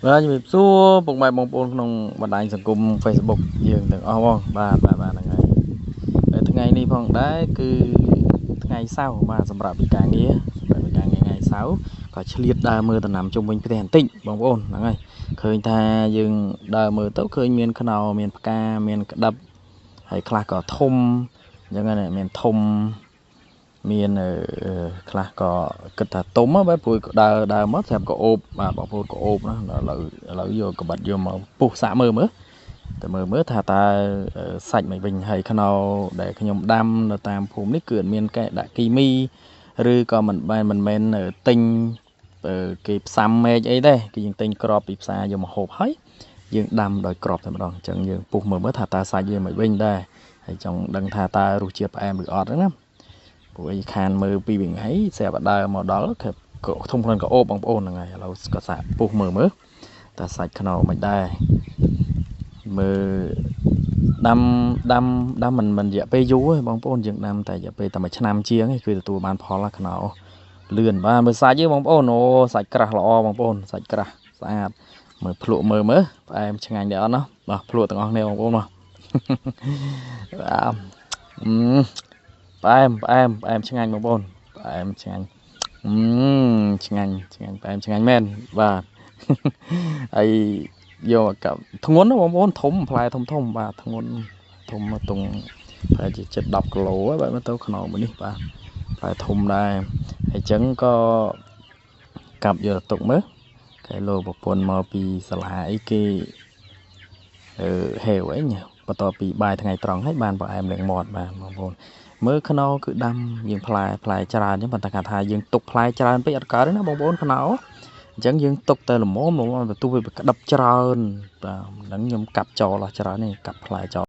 Vàជំរាបសួរពុកម៉ែបងប្អូនក្នុងបណ្ដាញសង្គម Facebook យើងទាំងអស់បងបាទហ្នឹងហើយថ្ងៃនេះផងដែរគឺថ្ងៃសៅរ៍បាទសម្រាប់ពីការងារថ្ងៃសៅរ៍ក៏ឆ្លៀតដើរមើលដំណាំជុំវិញផ្ទះបន្តិចបងប្អូនហ្នឹងហើយឃើញថាយើងដើរមើលទៅឃើញមានខ្នុរមានផ្កាមានក្តឹបហើយខ្លះក៏ធំអញ្ចឹងណាមានធំមានខ្លះក៏គិតថាទុំបែបព្រោះដើរមកស្រាប់ក៏អូបបាទបងប្អូនក៏អូបណាឥឡូវយកក្បិតយកមកពុះសាក់មើលតែមើលថាតើសាច់មិនវិញហើយខ្នុរដែលខ្ញុំដាំនៅតាមភូមិនេះគឺអត់មានកែដាក់គីមីឬក៏មិនមែនទិញគេផ្សំមែកអីទេគឺយើងទិញក្របពីផ្សារយកមកហូបហើយយើងដាំដោយក្របតែម្ដងអញ្ចឹងយើងពុះមើលថាតើសាច់វាមិនវិញដែរហើយចង់ដឹងថាតើរសជាតិផ្អែមឬអត់ហ្នឹងណាព្រោះអីខានមើលពីវិញហើយស្រាប់ដើរមកដល់ក៏ធំខ្លួនក៏អូបបងប្អូនហ្នឹងហើយឥឡូវក៏សាកពុះមើលតើសាច់ខ្នុរមិនដែរមើលដាំមិនរយៈពេលយូរទេបងប្អូនយើងដាំតែរយៈពេលតែមួយឆ្នាំជាងគឺទទួលបានផលខ្នុរលឿនបាទមើលសាច់ទេបងប្អូនអូសាច់ក្រាស់ល្អបងប្អូនសាច់ក្រាស់ស្អាតមើលភ្លក់មើលផ្អែមឆ្ងាញ់ដែរអត់ណាបាទភ្លក់ទាំងអស់គ្នាបងប្អូនបាទផ្អែមឆ្ងាញ់បងប្អូនផ្អែមឆ្ងាញ់ឆ្ងាញ់ផ្អែមឆ្ងាញ់មែនបាទហើយយកកធ្ងន់បងប្អូនធំផ្លែធំបាទធ្ងន់ធំមកតុងប្រហែលជាជិត10គីឡូហើយបាទមើលទៅខ្នុរមួយនេះបាទផ្លែធំដែរហើយអញ្ចឹងក៏កាប់យកទៅទុកមើលគេលោប្រពន្ធមកពីសាលាអីគេហេវអីបន្ទាប់ពីបាយថ្ងៃត្រង់ហើយបានផ្អែមលេងមាត់បាទបងប្អូនមើលខ្នុរគឺដាំយើងផ្លែច្រើនអញ្ចឹងប៉ុន្តែគាត់ថាយើងទុកផ្លែច្រើនពេកអត់កើតទេណាបងប្អូនខ្នុរអញ្ចឹងយើងទុកតែល្មមបន្ទោះវាក្តឹបច្រើនបាទហ្នឹងខ្ញុំកាត់ចោលអស់ច្រើននេះកាត់ផ្លែចោល